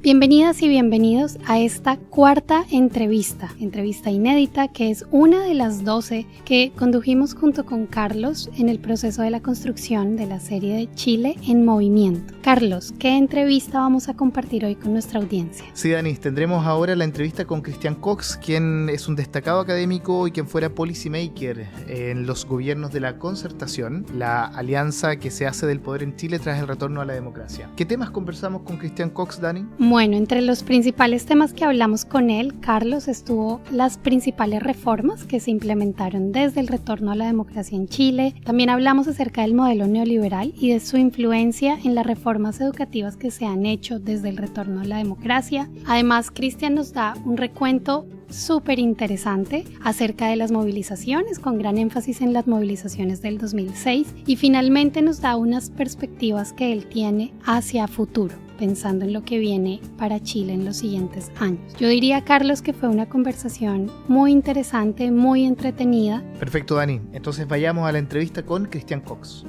Bienvenidas y bienvenidos a esta cuarta entrevista inédita, que es una de las 12 que condujimos junto con Carlos en el proceso de la construcción de la serie de Chile en Movimiento. Carlos, ¿qué entrevista vamos a compartir hoy con nuestra audiencia? Sí, Dani, tendremos ahora la entrevista con Christian Cox, quien es un destacado académico y quien fuera policymaker en los gobiernos de la Concertación, la alianza que se hace del poder en Chile tras el retorno a la democracia. ¿Qué temas conversamos con Christian Cox, Dani? Bueno, entre los principales temas que hablamos con él, Carlos, estuvo las principales reformas que se implementaron desde el retorno a la democracia en Chile. También hablamos acerca del modelo neoliberal y de su influencia en las reformas educativas que se han hecho desde el retorno a la democracia. Además, Christian nos da un recuento súper interesante acerca de las movilizaciones, con gran énfasis en las movilizaciones del 2006, y finalmente nos da unas perspectivas que él tiene hacia futuro, pensando en lo que viene para Chile en los siguientes años. Yo diría, Carlos, que fue una conversación muy interesante, muy entretenida. Perfecto, Dani. Entonces vayamos a la entrevista con Christian Cox.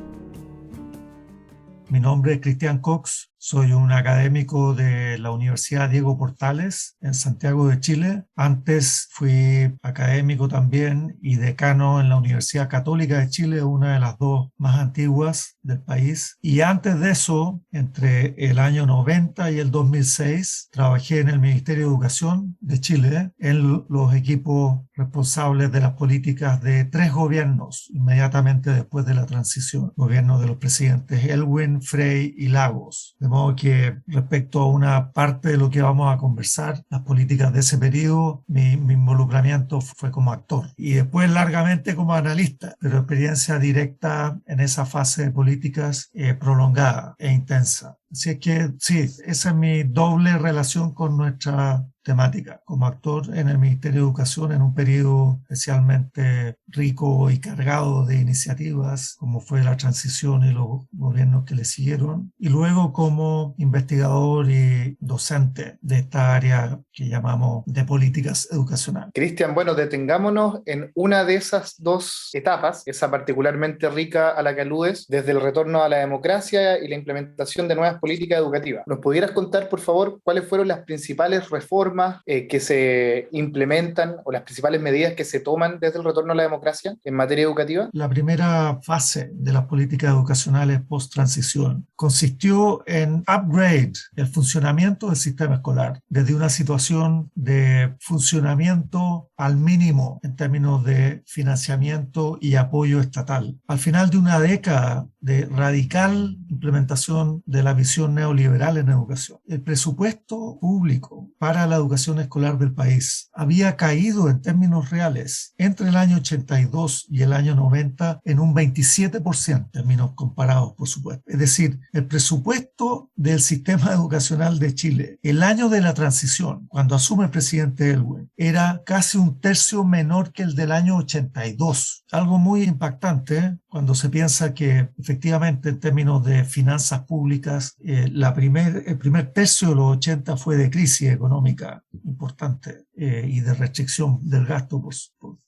Mi nombre es Christian Cox, soy un académico de la Universidad Diego Portales en Santiago de Chile. Antes fui académico también y decano en la Universidad Católica de Chile, una de las dos más antiguas del país. Y antes de eso, entre el año 90 y el 2006, trabajé en el Ministerio de Educación de Chile en los equipos responsables de las políticas de 3 gobiernos inmediatamente después de la transición. Gobierno de los presidentes Elwin, Frey y Lagos. De modo que respecto a una parte de lo que vamos a conversar, las políticas de ese periodo, mi involucramiento fue como actor y después largamente como analista, pero experiencia directa en esa fase de políticas prolongada e intensa. Así es que sí, esa es mi doble relación con nuestra temática, como actor en el Ministerio de Educación en un periodo especialmente rico y cargado de iniciativas, como fue la transición y los gobiernos que le siguieron, y luego como investigador y docente de esta área que llamamos de políticas educacionales. Cristian, bueno, detengámonos en una de esas dos etapas, esa particularmente rica a la que aludes, desde el retorno a la democracia y la implementación de nuevas políticas educativas. ¿Nos pudieras contar, por favor, cuáles fueron las principales reformas que se implementan o las principales medidas que se toman desde el retorno a la democracia en materia educativa? La primera fase de las políticas educacionales post-transición consistió en upgrade el funcionamiento del sistema escolar desde una situación de funcionamiento al mínimo en términos de financiamiento y apoyo estatal. Al final de una década de radical implementación de la visión neoliberal en educación, el presupuesto público para la educación escolar del país había caído en términos reales entre el año 82 y el año 90 en un 27%, en términos comparados, por supuesto. Es decir, el presupuesto del sistema educacional de Chile, el año de la transición, cuando asume el presidente Elwin, era casi un tercio menor que el del año 82. Algo muy impactante cuando se piensa que efectivamente en términos de finanzas públicas el primer tercio de los 80 fue de crisis económica importante y de restricción del gasto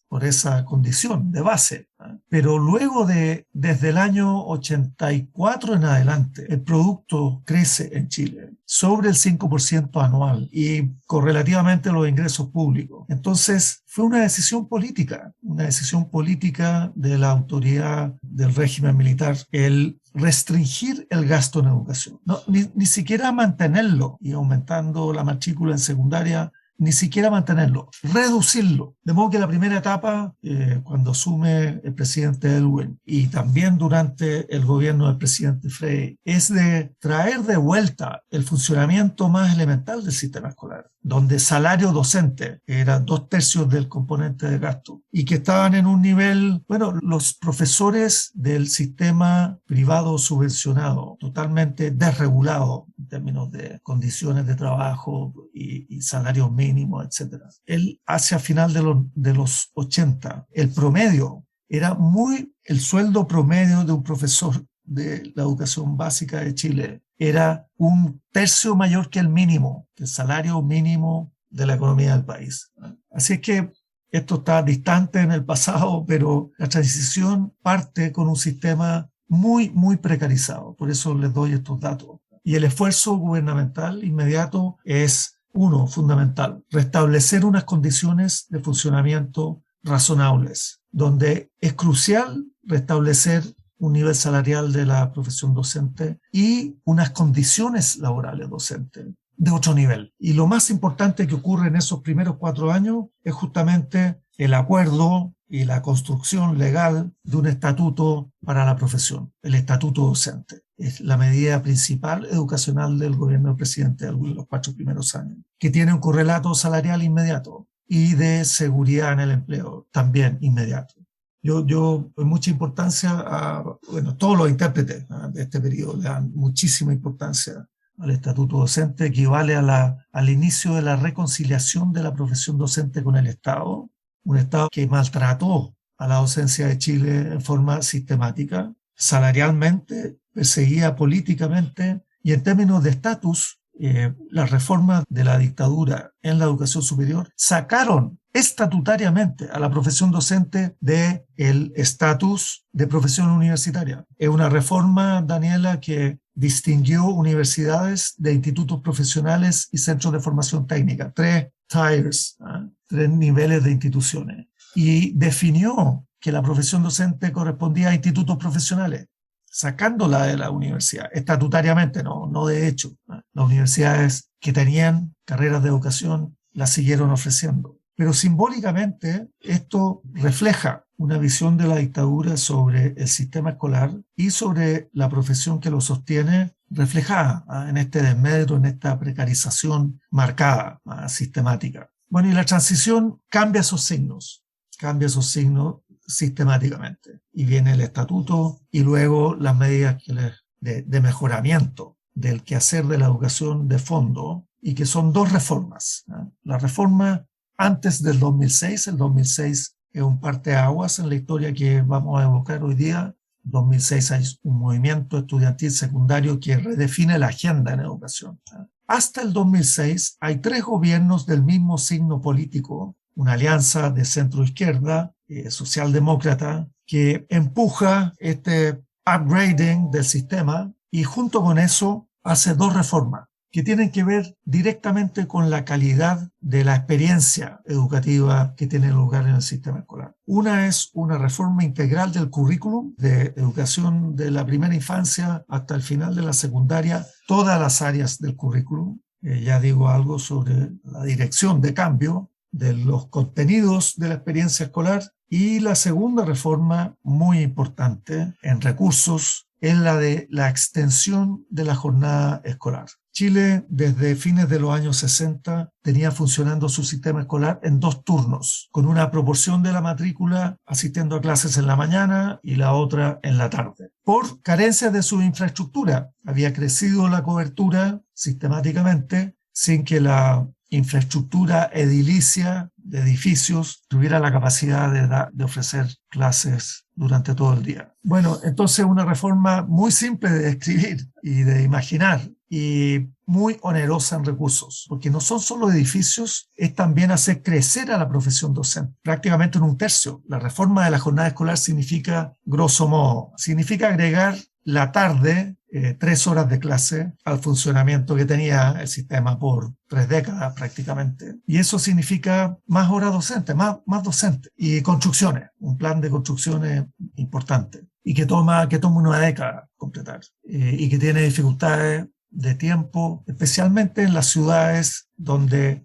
por esa condición de base. Pero luego desde el año 84 en adelante, el producto crece en Chile sobre el 5% anual y correlativamente los ingresos públicos. Entonces, fue una decisión política de la autoridad del régimen militar, el restringir el gasto en educación. No, ni siquiera mantenerlo y aumentando la matrícula en secundaria, ni siquiera mantenerlo, reducirlo. De modo que la primera etapa, cuando asume el presidente Elwin y también durante el gobierno del presidente Frey, es de traer de vuelta el funcionamiento más elemental del sistema escolar, donde salario docente era 2/3 del componente de gasto y que estaban en un nivel, bueno, los profesores del sistema privado subvencionado, totalmente desregulado en términos de condiciones de trabajo y salarios mínimos, etc. Él, hacia final de los 80, el promedio era el sueldo promedio de un profesor de la educación básica de Chile era 1/3 mayor que el salario mínimo de la economía del país. Así es que esto está distante en el pasado, pero la transición parte con un sistema muy, muy precarizado. Por eso les doy estos datos. Y el esfuerzo gubernamental inmediato es, uno, fundamental, restablecer unas condiciones de funcionamiento razonables, donde es crucial restablecer un nivel salarial de la profesión docente y unas condiciones laborales docentes de otro nivel. Y lo más importante que ocurre en esos primeros 4 años es justamente el acuerdo y la construcción legal de un estatuto para la profesión, el estatuto docente. Es la medida principal educacional del gobierno del presidente de los 4 primeros años, que tiene un correlato salarial inmediato y de seguridad en el empleo también inmediato. Yo doy mucha importancia a, todos los intérpretes de este periodo le dan muchísima importancia al estatuto docente, que equivale al inicio de la reconciliación de la profesión docente con el Estado, un Estado que maltrató a la docencia de Chile en forma sistemática, salarialmente, perseguía políticamente, y en términos de estatus, las reformas de la dictadura en la educación superior sacaron estatutariamente a la profesión docente del estatus de profesión universitaria. Es una reforma, Daniela, que distinguió universidades de institutos profesionales y centros de formación técnica, 3 tiers, 3 niveles de instituciones, y definió que la profesión docente correspondía a institutos profesionales, sacándola de la universidad, estatutariamente, no de hecho. Las universidades que tenían carreras de educación las siguieron ofreciendo. Pero simbólicamente esto refleja una visión de la dictadura sobre el sistema escolar y sobre la profesión que lo sostiene, reflejada en este desmedro, en esta precarización marcada, sistemática. Bueno, y la transición cambia esos signos sistemáticamente. Y viene el estatuto y luego las medidas de mejoramiento del quehacer de la educación de fondo, y que son 2 reformas. La reforma antes del 2006, el 2006 es un parteaguas en la historia que vamos a evocar hoy día. En 2006 hay un movimiento estudiantil secundario que redefine la agenda en educación. Hasta el 2006 hay 3 gobiernos del mismo signo político, una alianza de centro-izquierda, socialdemócrata, que empuja este upgrading del sistema y junto con eso hace 2 reformas que tienen que ver directamente con la calidad de la experiencia educativa que tiene lugar en el sistema escolar. Una es una reforma integral del currículum de educación de la primera infancia hasta el final de la secundaria, todas las áreas del currículum. Ya digo algo sobre la dirección de cambio de los contenidos de la experiencia escolar. Y la segunda reforma, muy importante en recursos, es la de la extensión de la jornada escolar. Chile, desde fines de los años 60, tenía funcionando su sistema escolar en 2 turnos, con una proporción de la matrícula asistiendo a clases en la mañana y la otra en la tarde. Por carencias de su infraestructura, había crecido la cobertura sistemáticamente sin que la infraestructura edilicia de edificios tuviera la capacidad de ofrecer clases durante todo el día. Bueno, entonces una reforma muy simple de describir y de imaginar y muy onerosa en recursos, porque no son solo edificios, es también hacer crecer a la profesión docente, prácticamente en 1/3. La reforma de la jornada escolar significa, grosso modo, significa agregar la tarde, 3 horas de clase al funcionamiento que tenía el sistema por 3 décadas prácticamente. Y eso significa más horas docentes, más docentes y construcciones, un plan de construcciones importante y que toma una década completar y que tiene dificultades de tiempo, especialmente en las ciudades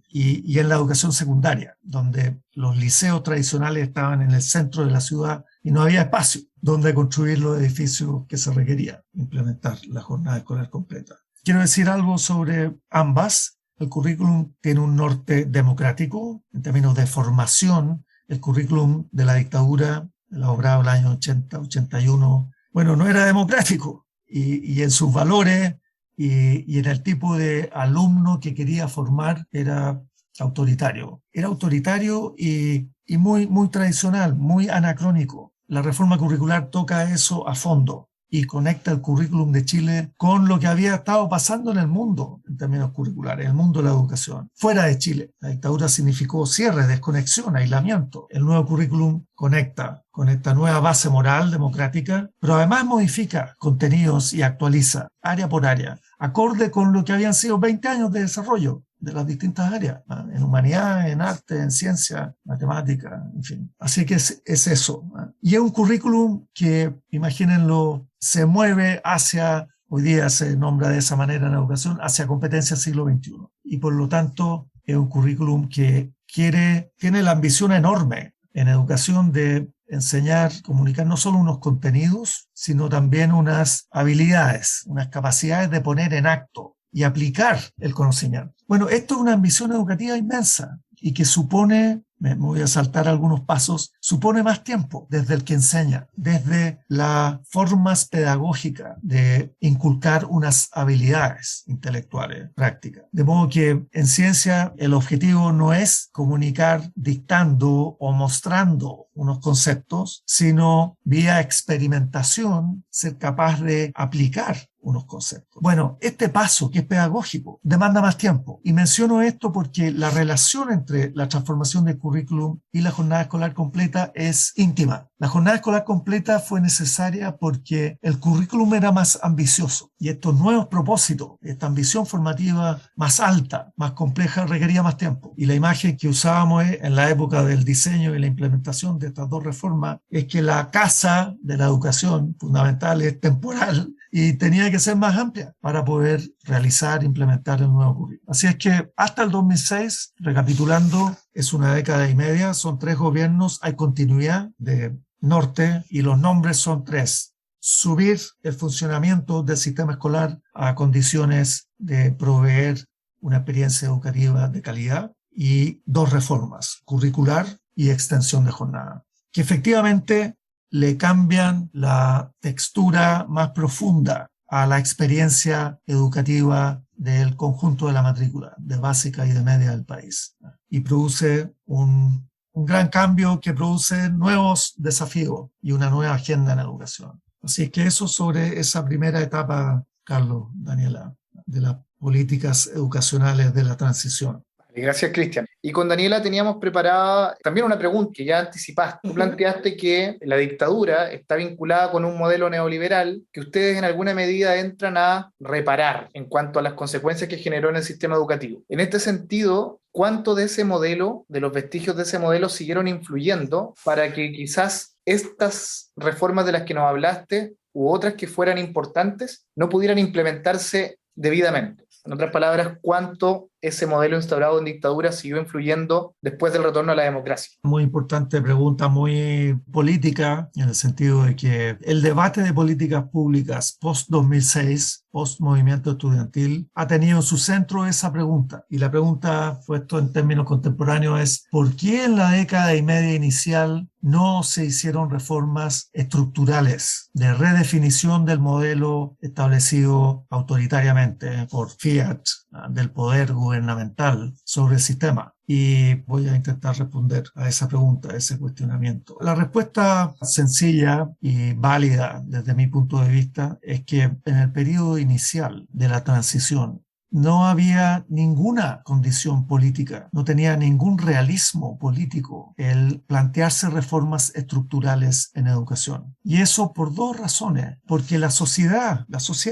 y en la educación secundaria, donde los liceos tradicionales estaban en el centro de la ciudad y no había espacio donde construir los edificios que se requería implementar la jornada escolar completa. Quiero decir algo sobre ambas. El currículum tiene un norte democrático en términos de formación. El currículum de la dictadura, elaborado en el año 80, 81, no era democrático y en sus valores y en el tipo de alumno que quería formar era autoritario. Era autoritario y muy, muy tradicional, muy anacrónico. La reforma curricular toca eso a fondo y conecta el currículum de Chile con lo que había estado pasando en el mundo en términos curriculares, el mundo de la educación. Fuera de Chile, la dictadura significó cierre, desconexión, aislamiento. El nuevo currículum conecta con esta nueva base moral democrática, pero además modifica contenidos y actualiza área por área. acorde con lo que habían sido 20 años de desarrollo de las distintas áreas, en humanidad, en arte, en ciencia, matemática, en fin. Así que es eso. Y es un currículum que, imagínenlo, se mueve hacia, hoy día se nombra de esa manera en la educación, hacia competencias siglo XXI. Y por lo tanto, es un currículum que tiene la ambición enorme en educación de enseñar, comunicar no solo unos contenidos, sino también unas habilidades, unas capacidades de poner en acto y aplicar el conocimiento. Bueno, esto es una ambición educativa inmensa y que supone, me voy a saltar algunos pasos, supone más tiempo desde el que enseña, desde las formas pedagógicas de inculcar unas habilidades intelectuales prácticas. De modo que en ciencia el objetivo no es comunicar dictando o mostrando unos conceptos, sino vía experimentación ser capaz de aplicar unos conceptos. Bueno, este paso que es pedagógico demanda más tiempo y menciono esto porque la relación entre la transformación del currículum y la jornada escolar completa es íntima. La jornada escolar completa fue necesaria porque el currículum era más ambicioso y estos nuevos propósitos, esta ambición formativa más alta, más compleja, requería más tiempo. Y la imagen que usábamos en la época del diseño y la implementación de estas dos reformas es que la casa de la educación fundamental es temporal y tenía que ser más amplia para poder realizar, implementar el nuevo currículum. Así es que hasta el 2006, recapitulando, es una década y media, son 3 gobiernos, hay continuidad de norte y los nombres son 3. Subir el funcionamiento del sistema escolar a condiciones de proveer una experiencia educativa de calidad y 2 reformas, curricular y extensión de jornada, que efectivamente le cambian la textura más profunda a la experiencia educativa del conjunto de la matrícula, de básica y de media del país. Y produce un gran cambio que produce nuevos desafíos y una nueva agenda en educación. Así que eso sobre esa primera etapa, Carlos, Daniela, de las políticas educacionales de la transición. Gracias, Cristian. Y con Daniela teníamos preparada también una pregunta que ya anticipaste. Tú planteaste que la dictadura está vinculada con un modelo neoliberal que ustedes en alguna medida entran a reparar en cuanto a las consecuencias que generó en el sistema educativo. En este sentido, ¿cuánto de ese modelo, de los vestigios de ese modelo, siguieron influyendo para que quizás estas reformas de las que nos hablaste u otras que fueran importantes no pudieran implementarse debidamente? En otras palabras, ¿cuánto ese modelo instaurado en dictadura siguió influyendo después del retorno a la democracia? Muy importante pregunta, muy política, en el sentido de que el debate de políticas públicas post-2006, post-movimiento estudiantil, ha tenido en su centro esa pregunta. Y la pregunta, puesto en términos contemporáneos, es ¿por qué en la década y media inicial no se hicieron reformas estructurales de redefinición del modelo establecido autoritariamente por Fiat, del poder gubernamental sobre el sistema? Y voy a intentar responder a esa pregunta, a ese cuestionamiento. La respuesta sencilla y válida desde mi punto de vista es que en el periodo inicial de la transición no había ninguna condición política, no tenía ningún realismo político el plantearse reformas estructurales en educación. Y eso por 2 razones. Porque la sociedad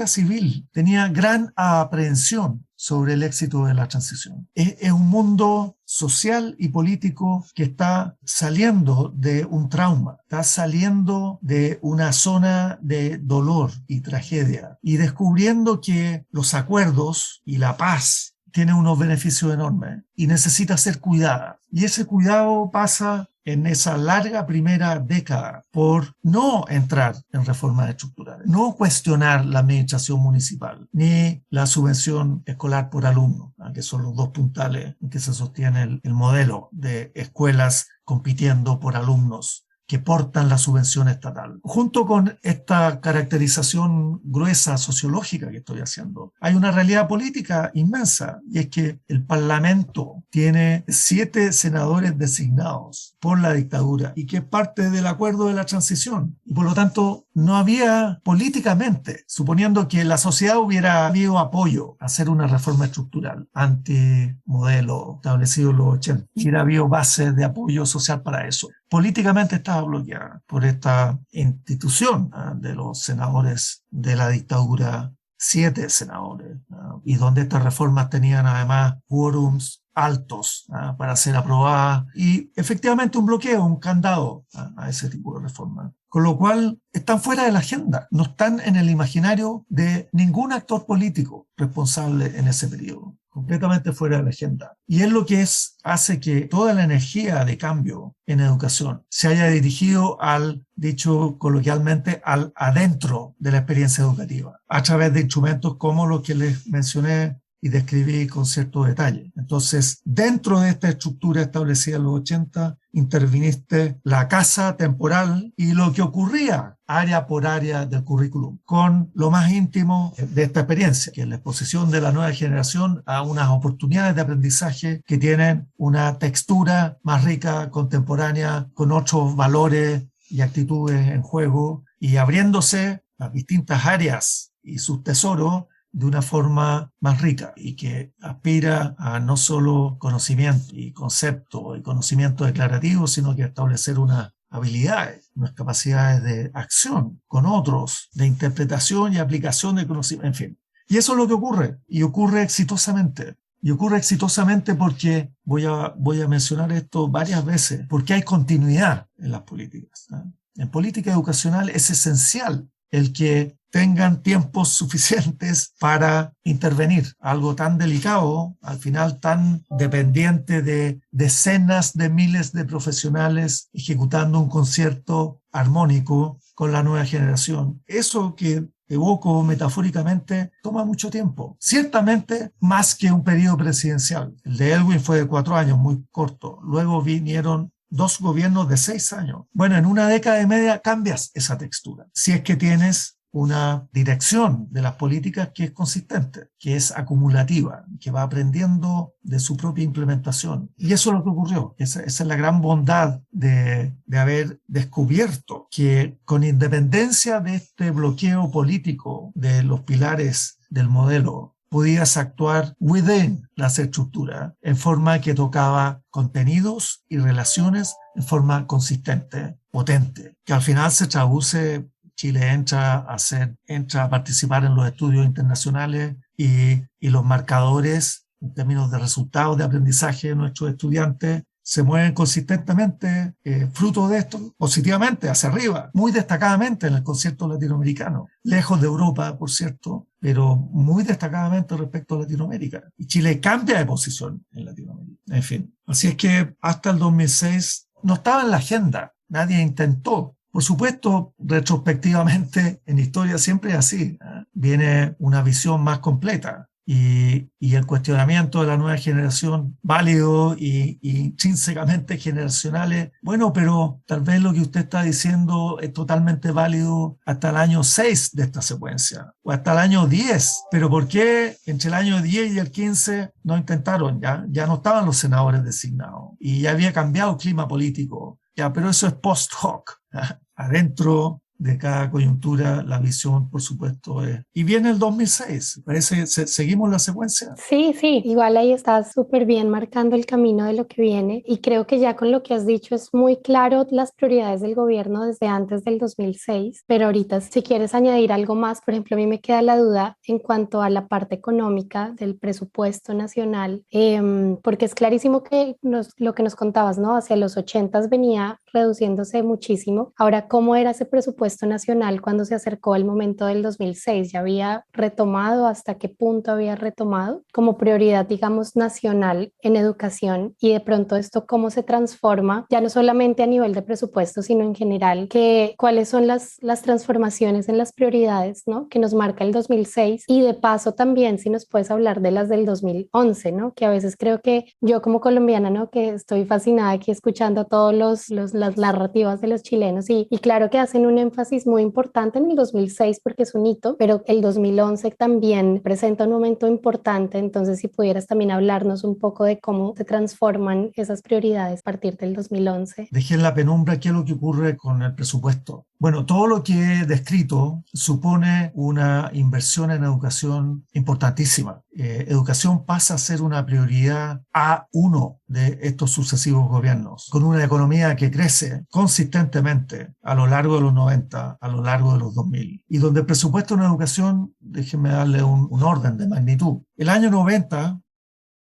civil tenía gran aprehensión sobre el éxito de la transición. Es un mundo social y político que está saliendo de un trauma, está saliendo de una zona de dolor y tragedia y descubriendo que los acuerdos y la paz tienen unos beneficios enormes y necesita ser cuidada. Y ese cuidado pasa en esa larga primera década por no entrar en reformas estructurales, no cuestionar la administración municipal ni la subvención escolar por alumno, que son los 2 puntales en que se sostiene el modelo de escuelas compitiendo por alumnos que portan la subvención estatal. Junto con esta caracterización gruesa sociológica que estoy haciendo, hay una realidad política inmensa, y es que el Parlamento tiene 7 senadores designados por la dictadura y que es parte del acuerdo de la transición. Y por lo tanto, no había políticamente, suponiendo que la sociedad hubiera habido apoyo a hacer una reforma estructural anti-modelo establecido en los 80, hubiera habido bases de apoyo social para eso. Políticamente estaba bloqueada por esta institución de los senadores de la dictadura 7 senadores, y donde estas reformas tenían además quórums altos para ser aprobadas y efectivamente un bloqueo, un candado a ese tipo de reformas. Con lo cual están fuera de la agenda, no están en el imaginario de ningún actor político responsable en ese periodo. Completamente fuera de la agenda. Y es lo que hace que toda la energía de cambio en educación se haya dirigido al, dicho coloquialmente, al adentro de la experiencia educativa, a través de instrumentos como los que les mencioné y describí con cierto detalle. Entonces, dentro de esta estructura establecida en los 80, interviniste la casa temporal y lo que ocurría área por área del currículum, con lo más íntimo de esta experiencia, que es la exposición de la nueva generación a unas oportunidades de aprendizaje que tienen una textura más rica, contemporánea, con otros valores y actitudes en juego, y abriéndose las distintas áreas y sus tesoros de una forma más rica y que aspira a no solo conocimiento y concepto y conocimiento declarativo, sino que a establecer unas habilidades, unas capacidades de acción con otros, de interpretación y aplicación de conocimiento, en fin. Y eso es lo que ocurre, y ocurre exitosamente. Y ocurre exitosamente porque, voy a mencionar esto varias veces, porque hay continuidad en las políticas, ¿no? En política educacional es esencial el que tengan tiempos suficientes para intervenir. Algo tan delicado, al final tan dependiente de decenas de miles de profesionales ejecutando un concierto armónico con la nueva generación. Eso que evoco metafóricamente toma mucho tiempo. Ciertamente más que un periodo presidencial. El de Elwin fue de 4 años, muy corto. Luego vinieron 2 gobiernos de 6 años. Bueno, en una década y media cambias esa textura. Si es que tienes una dirección de las políticas que es consistente, que es acumulativa, que va aprendiendo de su propia implementación. Y eso es lo que ocurrió. Esa es la gran bondad de haber descubierto que con independencia de este bloqueo político de los pilares del modelo, podías actuar within las estructuras en forma que tocaba contenidos y relaciones en forma consistente, potente, que al final se traduce. Chile entra a participar en los estudios internacionales y los marcadores en términos de resultados de aprendizaje de nuestros estudiantes se mueven consistentemente, fruto de esto, positivamente, hacia arriba, muy destacadamente en el concierto latinoamericano, lejos de Europa, por cierto, pero muy destacadamente respecto a Latinoamérica. Y Chile cambia de posición en Latinoamérica. En fin, así es que hasta el 2006 no estaba en la agenda, nadie intentó. Por supuesto, retrospectivamente, en historia siempre es así, ¿eh? Viene una visión más completa y el cuestionamiento de la nueva generación válido y intrínsecamente generacionales. Bueno, pero tal vez lo que usted está diciendo es totalmente válido hasta el año 6 de esta secuencia o hasta el año 10. Pero ¿por qué entre el año 10 y el 15 no intentaron? Ya no estaban los senadores designados y ya había cambiado el clima político. Ya, pero eso es post hoc. Adentro de cada coyuntura la visión, por supuesto, es. Y viene el 2006. Parece, ¿seguimos la secuencia? Sí, igual ahí estás súper bien marcando el camino de lo que viene y creo que ya con lo que has dicho es muy claro las prioridades del gobierno desde antes del 2006, pero ahorita si quieres añadir algo más, por ejemplo, a mí me queda la duda en cuanto a la parte económica del presupuesto nacional, porque es clarísimo que lo que nos contabas, ¿no? Hacia los 80s venía reduciéndose muchísimo. Ahora, ¿cómo era ese presupuesto nacional cuando se acercó el momento del 2006? ¿Ya había retomado? ¿Hasta qué punto había retomado como prioridad, digamos, nacional en educación? Y de pronto esto, ¿cómo se transforma? Ya no solamente a nivel de presupuesto, sino en general, ¿cuáles son las transformaciones en las prioridades, ¿no? Que nos marca el 2006? Y de paso también, si nos puedes hablar de las del 2011, ¿no? Que a veces creo que yo como colombiana, ¿no? Que estoy fascinada aquí escuchando todos las narrativas de los chilenos y claro que hacen un énfasis muy importante en el 2006 porque es un hito, pero el 2011 también presenta un momento importante. Entonces, si pudieras también hablarnos un poco de cómo se transforman esas prioridades a partir del 2011. Dejé en la penumbra qué es lo que ocurre con el presupuesto. Bueno, todo lo que he descrito supone una inversión en educación importantísima. educación pasa a ser una prioridad A1 de estos sucesivos gobiernos, con una economía que crece consistentemente a lo largo de los 90, a lo largo de los 2000, y donde el presupuesto en educación, déjenme darle un orden de magnitud. El año 90,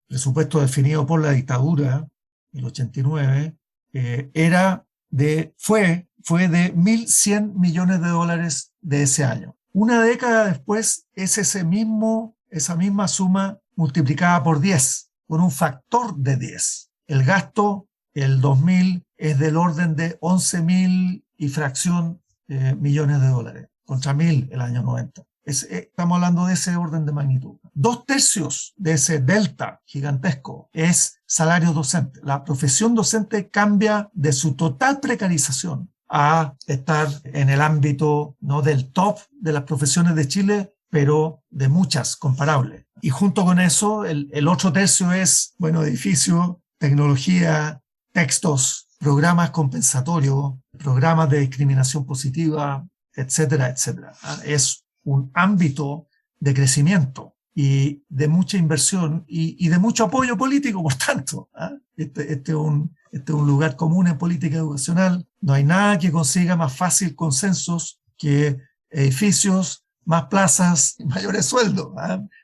presupuesto definido por la dictadura, el 89, fue de 1.100 millones de dólares de ese año. Una década después es esa misma suma multiplicada por 10, con un factor de 10. El gasto, el 2000, es del orden de 11.000 y fracción millones de dólares, contra 1.000 el año 90. Estamos hablando de ese orden de magnitud. 2/3 de ese delta gigantesco es salario docente. La profesión docente cambia de su total precarización a estar en el ámbito no del top de las profesiones de Chile, pero de muchas comparables. Y junto con eso, el otro tercio es, edificios, tecnología, textos, programas compensatorios, programas de discriminación positiva, etcétera, etcétera. Es un ámbito de crecimiento y de mucha inversión y de mucho apoyo político, por tanto. Este es un lugar común en política educacional. No hay nada que consiga más fácil consensos que edificios, más plazas y mayores sueldos.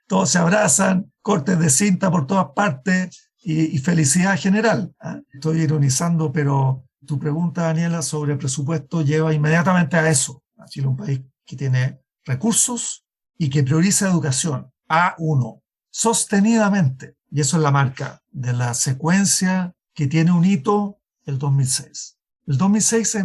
Todos se abrazan, cortes de cinta por todas partes y felicidad general. Estoy ironizando, pero tu pregunta, Daniela, sobre presupuesto lleva inmediatamente a eso. Chile es un país que tiene recursos y que prioriza educación A1 sostenidamente. Y eso es la marca de la secuencia que tiene un hito, el 2006. El 2006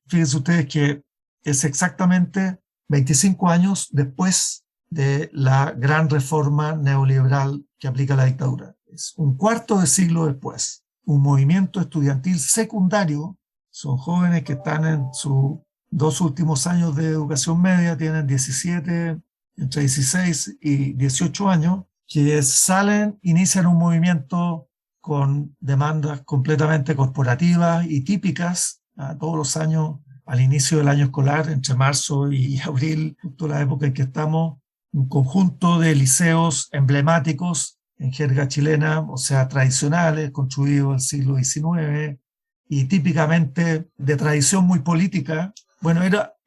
fíjense ustedes que es exactamente 25 años después de la gran reforma neoliberal que aplica la dictadura. Es un cuarto de siglo después. Un movimiento estudiantil secundario, son jóvenes que están en sus 2 últimos años de educación media, tienen 17, entre 16 y 18 años, que inician un movimiento con demandas completamente corporativas y típicas todos los años al inicio del año escolar, entre marzo y abril, justo la época en que estamos, un conjunto de liceos emblemáticos en jerga chilena, o sea, tradicionales, construidos del siglo XIX y típicamente de tradición muy política.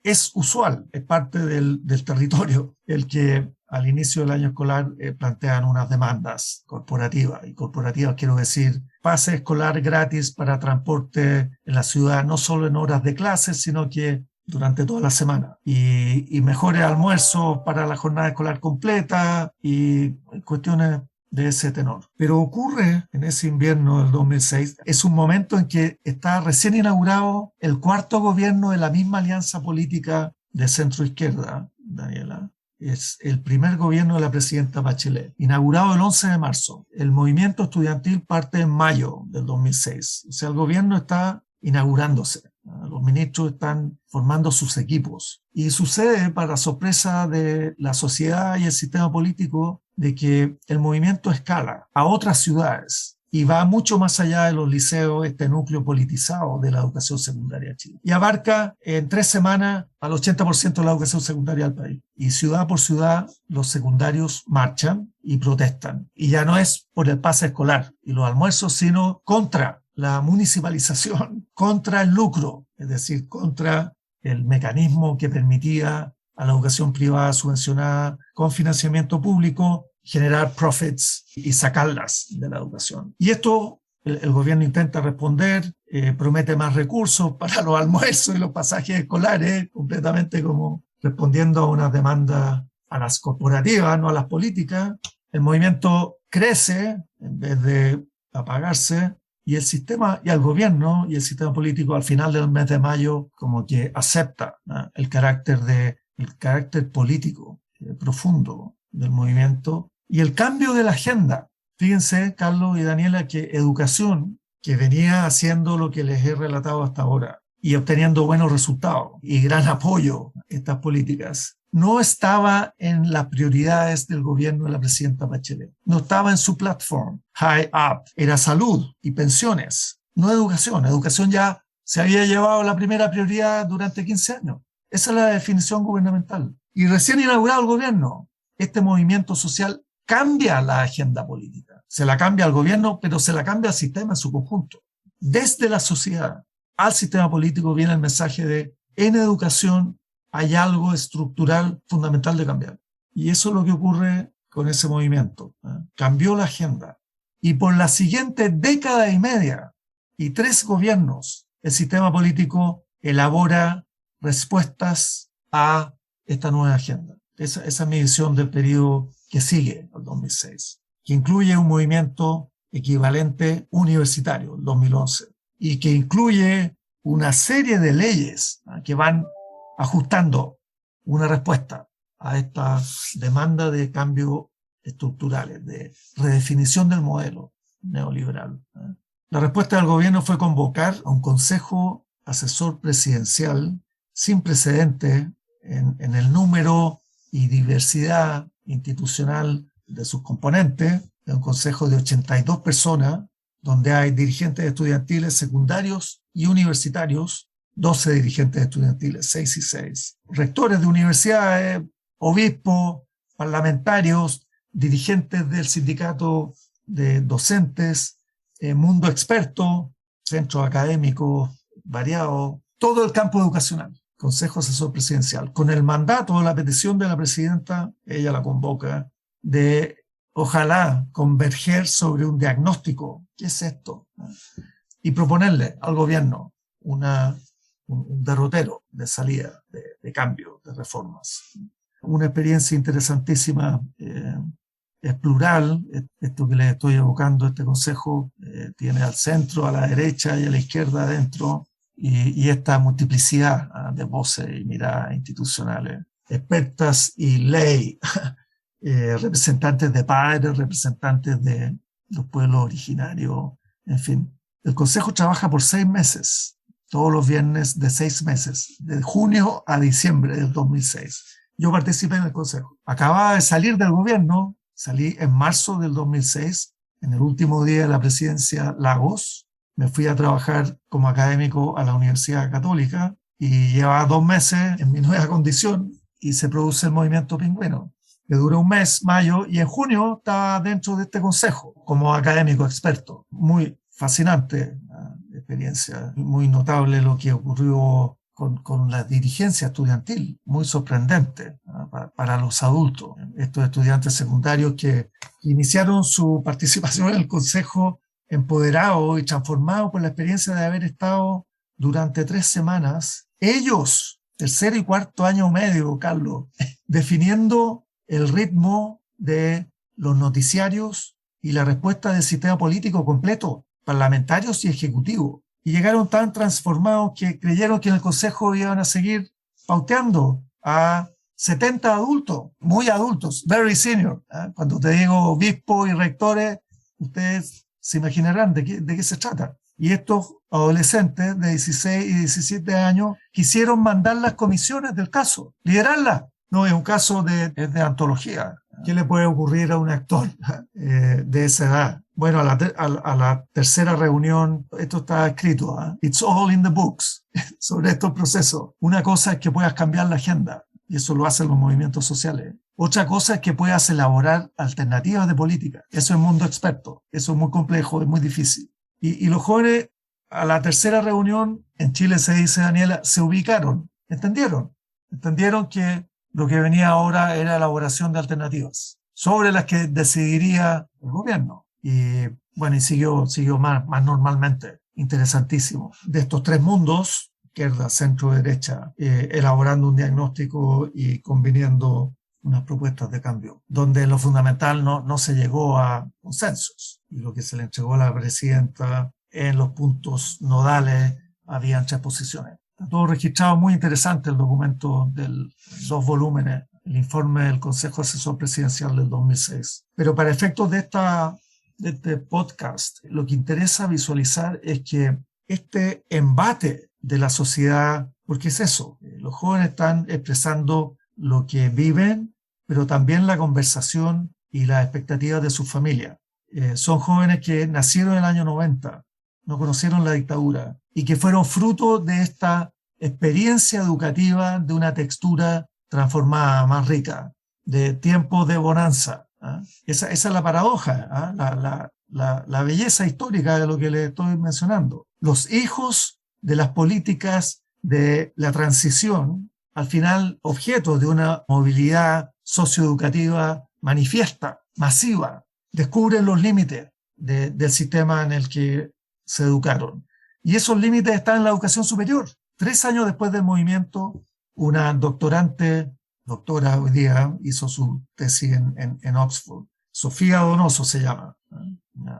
Es usual, es parte del territorio el que al inicio del año escolar plantean unas demandas corporativas. Y corporativas quiero decir pase escolar gratis para transporte en la ciudad, no solo en horas de clases, sino que durante toda la semana. Y mejores almuerzos para la jornada escolar completa y cuestiones de ese tenor. Pero ocurre en ese invierno del 2006, es un momento en que está recién inaugurado el cuarto gobierno de la misma alianza política de centro-izquierda, Daniela. Es el primer gobierno de la presidenta Bachelet, inaugurado el 11 de marzo. El movimiento estudiantil parte en mayo del 2006. O sea, el gobierno está inaugurándose. Los ministros están formando sus equipos. Y sucede, para sorpresa de la sociedad y el sistema político, de que el movimiento escala a otras ciudades y va mucho más allá de los liceos, este núcleo politizado de la educación secundaria en Chile. Y abarca en 3 semanas al 80% de la educación secundaria del país. Y ciudad por ciudad los secundarios marchan y protestan. Y ya no es por el pase escolar y los almuerzos, sino contra la municipalización, contra el lucro, es decir, contra el mecanismo que permitía a la educación privada subvencionada con financiamiento público generar profits y sacarlas de la educación. Y esto el gobierno intenta responder, promete más recursos para los almuerzos y los pasajes escolares, completamente como respondiendo a una demanda a las corporativas, no a las políticas. El movimiento crece en vez de apagarse. Y el sistema, y el gobierno y el sistema político al final del mes de mayo como que acepta el carácter político profundo del movimiento y el cambio de la agenda. Fíjense, Carlos y Daniela, que educación, que venía haciendo lo que les he relatado hasta ahora y obteniendo buenos resultados y gran apoyo a estas políticas, no estaba en las prioridades del gobierno de la presidenta Bachelet. No estaba en su platform. High up. Era salud y pensiones, no educación. Educación ya se había llevado la primera prioridad durante 15 años. Esa es la definición gubernamental. Y recién inaugurado el gobierno, este movimiento social cambia la agenda política. Se la cambia al gobierno, pero se la cambia al sistema en su conjunto. Desde la sociedad al sistema político viene el mensaje de en educación hay algo estructural fundamental de cambiar. Y eso es lo que ocurre con ese movimiento. Cambió la agenda. Y por la siguiente década y media y 3 gobiernos, el sistema político elabora respuestas a esta nueva agenda. Esa es mi visión del periodo que sigue, el 2006, que incluye un movimiento equivalente universitario, el 2011, y que incluye una serie de leyes que van ajustando una respuesta a esta demanda de cambios estructurales, de redefinición del modelo neoliberal. La respuesta del gobierno fue convocar a un consejo asesor presidencial sin precedentes en el número y diversidad institucional de sus componentes, de un consejo de 82 personas, donde hay dirigentes estudiantiles secundarios y universitarios, 12 dirigentes estudiantiles, 6 y 6, rectores de universidades, obispos, parlamentarios, dirigentes del sindicato de docentes, mundo experto, centros académicos variados, todo el campo educacional. Consejo Asesor Presidencial, con el mandato, la petición de la presidenta, ella la convoca, de ojalá converger sobre un diagnóstico, ¿qué es esto? Y proponerle al gobierno un derrotero de salida, de cambio, de reformas. Una experiencia interesantísima, es plural, esto que les estoy evocando, este consejo tiene al centro, a la derecha y a la izquierda adentro, y esta multiplicidad de voces y miradas institucionales, expertas y ley, representantes de padres, representantes de los pueblos originarios, en fin. El Consejo trabaja por 6 meses, todos los viernes de 6 meses, de junio a diciembre del 2006. Yo participé en el Consejo. Acababa de salir del gobierno, salí en marzo del 2006, en el último día de la presidencia Lagos. Me fui a trabajar como académico a la Universidad Católica y llevaba 2 meses en mi nueva condición y se produce el movimiento Pingüino, que dura un mes, mayo, y en junio estaba dentro de este consejo como académico experto. Muy fascinante experiencia, muy notable lo que ocurrió con la dirigencia estudiantil, muy sorprendente para los adultos. Estos estudiantes secundarios que iniciaron su participación en el consejo empoderados y transformados por la experiencia de haber estado durante 3 semanas, ellos, tercer y cuarto año medio, Carlos, definiendo el ritmo de los noticiarios y la respuesta del sistema político completo, parlamentarios y ejecutivos. Y llegaron tan transformados que creyeron que en el consejo iban a seguir pauteando a 70 adultos, muy adultos, very senior. Cuando te digo obispos y rectores, ustedes se imaginarán de qué se trata. Y estos adolescentes de 16 y 17 años quisieron mandar las comisiones del caso, liderarlas. No, es un caso de antología. ¿Qué le puede ocurrir a un actor de esa edad? Bueno, a la tercera reunión, esto está escrito, it's all in the books, sobre estos procesos. Una cosa es que puedas cambiar la agenda, y eso lo hacen los movimientos sociales. Otra cosa es que puedas elaborar alternativas de política. Eso es mundo experto, eso es muy complejo, es muy difícil. Y los jóvenes, a la tercera reunión, en Chile se dice, Daniela, se ubicaron, entendieron que lo que venía ahora era elaboración de alternativas, sobre las que decidiría el gobierno. Y bueno, y siguió más normalmente. Interesantísimo. De estos 3 mundos, izquierda, centro, derecha, elaborando un diagnóstico y conviniendo unas propuestas de cambio, donde en lo fundamental no se llegó a consensos. Y lo que se le entregó a la presidenta en los puntos nodales, habían 3 posiciones. Está todo registrado, muy interesante el documento de 2 volúmenes, el informe del Consejo Asesor Presidencial del 2006. Pero para efectos de este podcast, lo que interesa visualizar es que este embate de la sociedad, porque es eso, los jóvenes están expresando lo que viven, pero también la conversación y las expectativas de sus familias. Son jóvenes que nacieron en el año 90, no conocieron la dictadura y que fueron fruto de esta experiencia educativa de una textura transformada, más rica, de tiempos de bonanza, ¿ah? Esa es la paradoja, ¿ah? La belleza histórica de lo que le estoy mencionando. Los hijos de las políticas de la transición, al final objeto de una movilidad socioeducativa manifiesta, masiva, descubren los límites del sistema en el que se educaron. Y esos límites están en la educación superior. 3 años después del movimiento, una doctora hoy día, hizo su tesis en Oxford. Sofía Donoso se llama,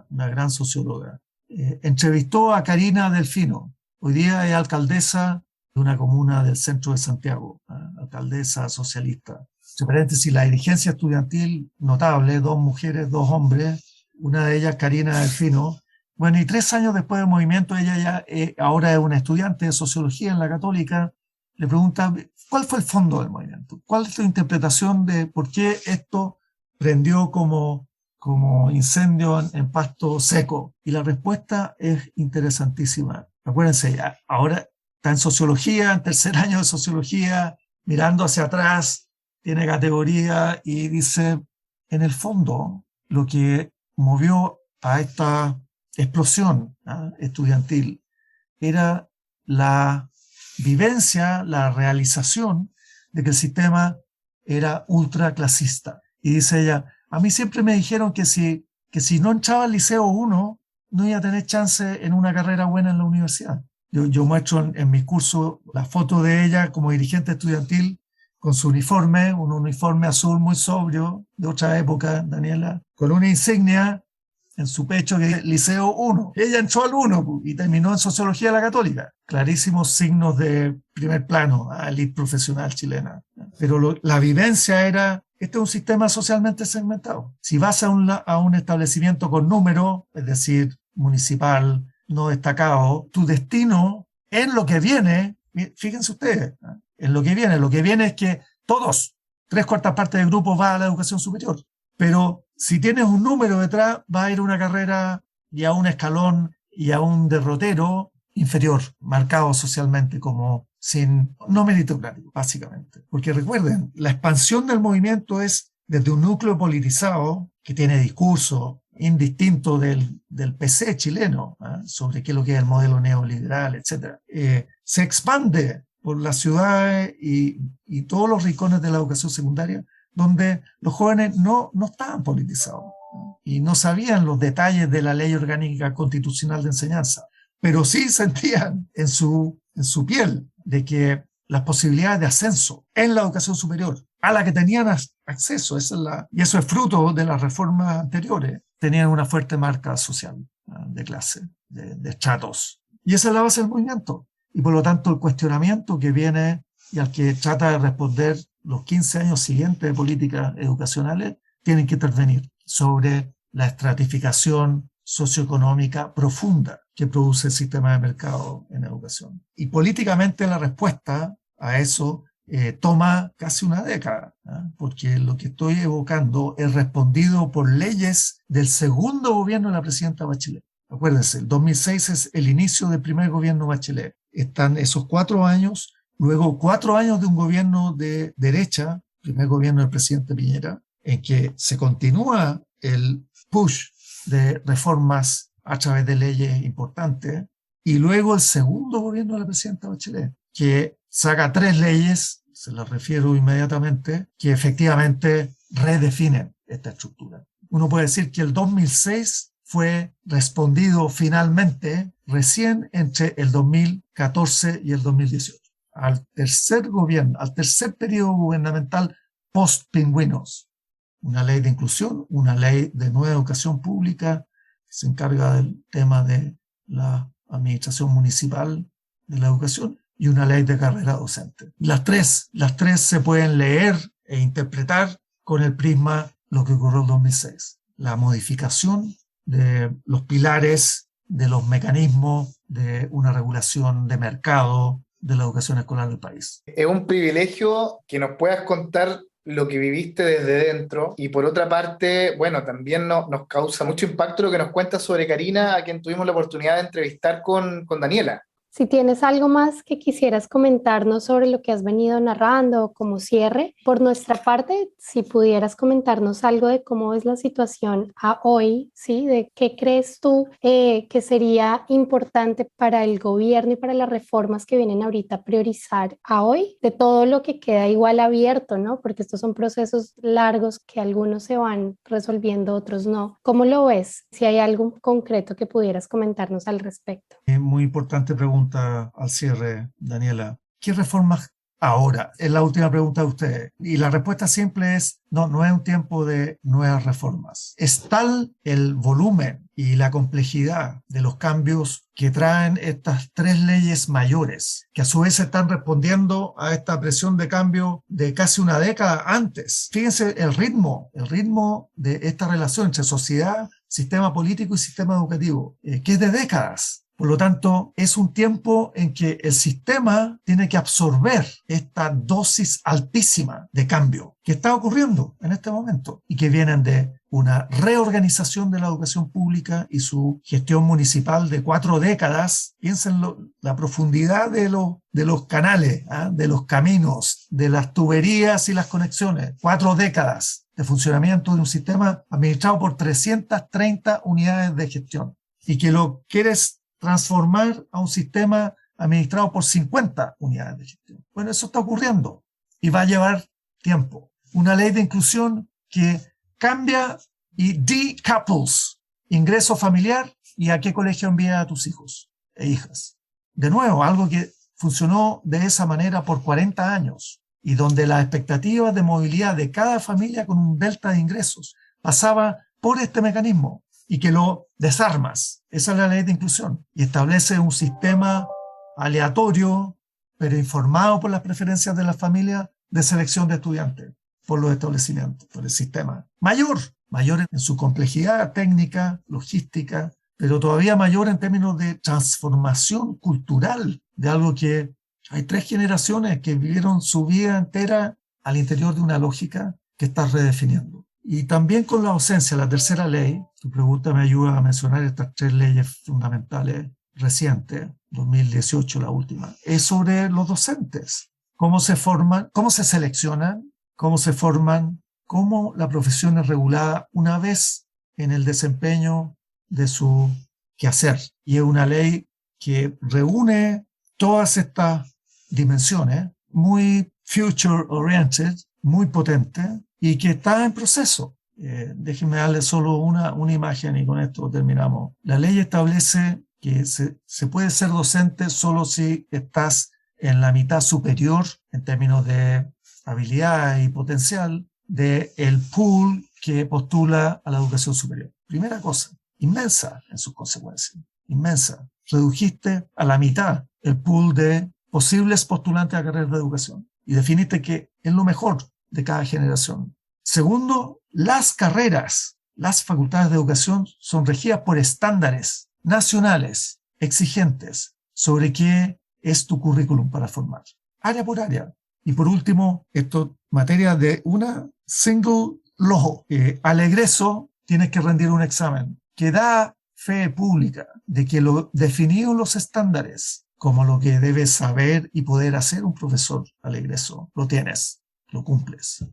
una gran socióloga. Entrevistó a Karina Delfino. Hoy día es alcaldesa de una comuna del centro de Santiago, alcaldesa socialista. Entre paréntesis, la dirigencia estudiantil notable, 2 mujeres, 2 hombres, una de ellas Karina Delfino. Bueno, y 3 años después del movimiento, ella ya ahora es una estudiante de sociología en la Católica. Le pregunta, ¿cuál fue el fondo del movimiento? ¿Cuál es tu interpretación de por qué esto prendió como incendio en pasto seco? Y la respuesta es interesantísima. Acuérdense, ahora está en sociología, en 3er año de sociología, mirando hacia atrás, tiene categoría y dice, en el fondo, lo que movió a esta explosión estudiantil era la vivencia, la realización de que el sistema era ultraclasista. Y dice ella, a mí siempre me dijeron que si no entraba al liceo 1, no iba a tener chance en una carrera buena en la universidad. Yo muestro en mis cursos la foto de ella como dirigente estudiantil con su uniforme, un uniforme azul muy sobrio, de otra época, Daniela, con una insignia en su pecho que es Liceo 1. Ella entró al 1 y terminó en Sociología de la Católica. Clarísimos signos de primer plano, élite profesional chilena. Pero la vivencia era, este es un sistema socialmente segmentado. Si vas a un establecimiento con número, es decir, municipal, no destacado, tu destino en lo que viene, fíjense ustedes, en lo que viene es que todos, 3/4 partes del grupo va a la educación superior. Pero si tienes un número detrás, va a ir a una carrera y a un escalón y a un derrotero inferior, marcado socialmente como no meritocrático, básicamente. Porque recuerden, la expansión del movimiento es desde un núcleo politizado que tiene discurso indistinto del PC chileno, sobre qué es lo que es el modelo neoliberal, etc. Se expande por las ciudades y todos los rincones de la educación secundaria, donde los jóvenes no estaban politizados y no sabían los detalles de la ley orgánica constitucional de enseñanza, pero sí sentían en su piel de que las posibilidades de ascenso en la educación superior a la que tenían acceso, y eso es fruto de las reformas anteriores, tenían una fuerte marca social, de clase, de estratos. Y esa es la base del movimiento. Y por lo tanto el cuestionamiento que viene y al que trata de responder los 15 años siguientes de políticas educacionales tienen que intervenir sobre la estratificación socioeconómica profunda que produce el sistema de mercado en educación. Y políticamente la respuesta a eso toma casi una década, porque lo que estoy evocando es respondido por leyes del segundo gobierno de la presidenta Bachelet. Acuérdense, el 2006 es el inicio del primer gobierno Bachelet. Están esos 4 años, luego 4 años de un gobierno de derecha, primer gobierno del presidente Piñera, en que se continúa el push de reformas a través de leyes importantes, y luego el segundo gobierno de la presidenta Bachelet, que saca 3 leyes, se las refiero inmediatamente, que efectivamente redefinen esta estructura. Uno puede decir que el 2006 fue respondido finalmente recién entre el 2014 y el 2018, al tercer gobierno, al tercer periodo gubernamental post-pingüinos. Una ley de inclusión, una ley de nueva educación pública que se encarga del tema de la administración municipal de la educación y una ley de carrera docente. Las tres se pueden leer e interpretar con el prisma lo que ocurrió en 2006. La modificación de los pilares, de los mecanismos de una regulación de mercado de la educación escolar del país. Es un privilegio que nos puedas contar lo que viviste desde dentro, y por otra parte, bueno, también nos causa mucho impacto lo que nos cuentas sobre Karina, a quien tuvimos la oportunidad de entrevistar con Daniela. Si tienes algo más que quisieras comentarnos sobre lo que has venido narrando como cierre, por nuestra parte, si pudieras comentarnos algo de cómo es la situación a hoy, ¿sí? De qué crees tú que sería importante para el gobierno y para las reformas que vienen ahorita a priorizar a hoy, de todo lo que queda igual abierto, ¿no? Porque estos son procesos largos que algunos se van resolviendo, otros no. ¿Cómo lo ves? Si hay algo concreto que pudieras comentarnos al respecto. Muy importante pregunta al cierre, Daniela. ¿Qué reformas ahora? Es la última pregunta de ustedes. Y la respuesta simple es, no es un tiempo de nuevas reformas. Es tal el volumen y la complejidad de los cambios que traen estas 3 leyes mayores, que a su vez están respondiendo a esta presión de cambio de casi una década antes. Fíjense el ritmo de esta relación entre sociedad, sistema político y sistema educativo, que es de décadas. Por lo tanto, es un tiempo en que el sistema tiene que absorber esta dosis altísima de cambio que está ocurriendo en este momento y que vienen de una reorganización de la educación pública y su gestión municipal de 4 décadas. Piensen la profundidad de los canales, de los caminos, de las tuberías y las conexiones. 4 décadas de funcionamiento de un sistema administrado por 330 unidades de gestión y que lo quieres transformar a un sistema administrado por 50 unidades de gestión. Bueno, eso está ocurriendo y va a llevar tiempo. Una ley de inclusión que cambia y decouples ingreso familiar y a qué colegio envía a tus hijos e hijas. De nuevo, algo que funcionó de esa manera por 40 años y donde las expectativas de movilidad de cada familia con un delta de ingresos pasaba por este mecanismo y que lo desarmas. Esa es la ley de inclusión y establece un sistema aleatorio, pero informado por las preferencias de la familia, de selección de estudiantes por los establecimientos, por el sistema. Mayor en su complejidad técnica, logística, pero todavía mayor en términos de transformación cultural, de algo que hay 3 generaciones que vivieron su vida entera al interior de una lógica que está redefiniendo. Y también con la ausencia, la tercera ley, tu pregunta me ayuda a mencionar estas 3 leyes fundamentales recientes, 2018 la última, es sobre los docentes. Cómo se forman, cómo se seleccionan, cómo se forman, cómo la profesión es regulada una vez en el desempeño de su quehacer. Y es una ley que reúne todas estas dimensiones, muy future oriented, muy potente, y que está en proceso. Déjenme darle solo una imagen y con esto terminamos. La ley establece que se puede ser docente solo si estás en la mitad superior en términos de habilidad y potencial del pool que postula a la educación superior. Primera cosa, inmensa en sus consecuencias, inmensa. Redujiste a la mitad el pool de posibles postulantes a carreras de educación y definiste que es lo mejor de cada generación. Segundo, las carreras, las facultades de educación son regidas por estándares nacionales exigentes sobre qué es tu currículum para formar, área por área. Y por último, esto materia de una single law. Al egreso tienes que rendir un examen que da fe pública de que lo definido en los estándares como lo que debe saber y poder hacer un profesor al egreso, lo tienes, lo cumples.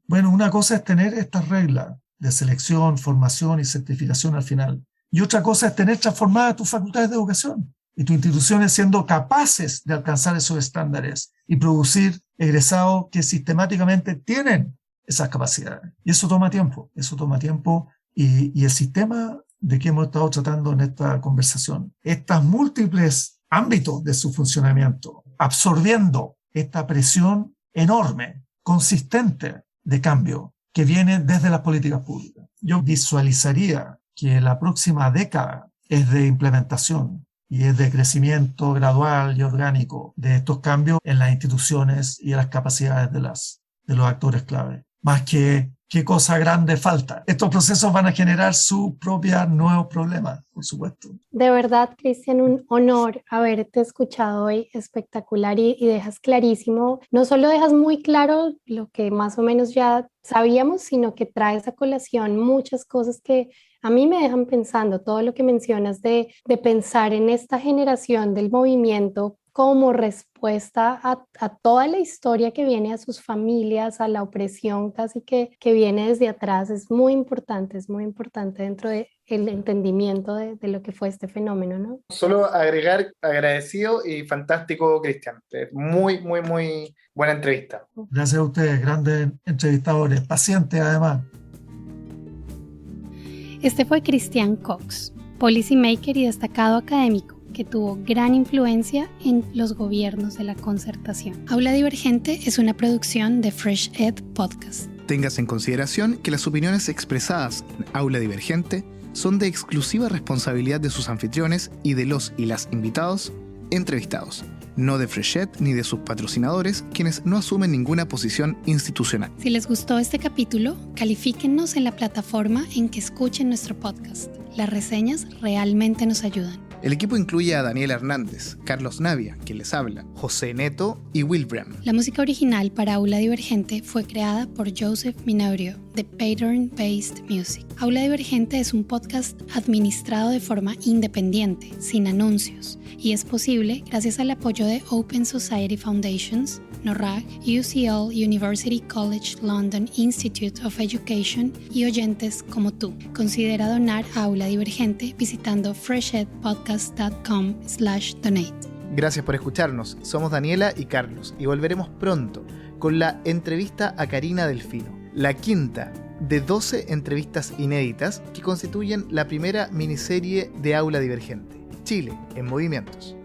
Bueno, una cosa es tener estas reglas de selección, formación y certificación al final. Y otra cosa es tener transformadas tus facultades de educación y tus instituciones siendo capaces de alcanzar esos estándares y producir egresados que sistemáticamente tienen esas capacidades. Y eso toma tiempo, y el sistema de que hemos estado tratando en esta conversación, estos múltiples ámbitos de su funcionamiento, absorbiendo esta presión enorme, consistente de cambio que viene desde las políticas públicas. Yo visualizaría que la próxima década es de implementación y es de crecimiento gradual y orgánico de estos cambios en las instituciones y en las capacidades de los actores clave, más que qué cosa grande falta. Estos procesos van a generar su propia nuevos problemas, por supuesto. De verdad, Cristian, un honor haberte escuchado hoy, espectacular y dejas clarísimo, no solo dejas muy claro lo que más o menos ya sabíamos, sino que traes a colación muchas cosas que a mí me dejan pensando, todo lo que mencionas de pensar en esta generación del movimiento como respuesta a toda la historia que viene a sus familias, a la opresión casi que viene desde atrás, es muy importante dentro del entendimiento de lo que fue este fenómeno, ¿no? Solo agregar, agradecido y fantástico, Cristian. Muy, muy, muy buena entrevista. Gracias a ustedes, grandes entrevistadores, pacientes además. Este fue Cristian Cox, policymaker y destacado académico que tuvo gran influencia en los gobiernos de la concertación. Aula Divergente es una producción de Fresh Ed Podcast. Tengas en consideración que las opiniones expresadas en Aula Divergente son de exclusiva responsabilidad de sus anfitriones y de los y las invitados entrevistados, no de Fresh Ed ni de sus patrocinadores, quienes no asumen ninguna posición institucional. Si les gustó este capítulo, califíquennos en la plataforma en que escuchen nuestro podcast. Las reseñas realmente nos ayudan. El equipo incluye a Daniela Hernández, Carlos Navia, quien les habla, José Neto y Will Bram. La música original para Aula Divergente fue creada por Joseph Minaurio, de Pattern Based Music. Aula Divergente es un podcast administrado de forma independiente, sin anuncios, y es posible gracias al apoyo de Open Society Foundations, NORAG, UCL University College London Institute of Education y oyentes como tú. Considera donar a Aula Divergente visitando freshedpodcast.com/donate. Gracias por escucharnos. Somos Daniela y Carlos y volveremos pronto con la entrevista a Karina Delfino, la quinta de 12 entrevistas inéditas que constituyen la primera miniserie de Aula Divergente, Chile en Movimientos.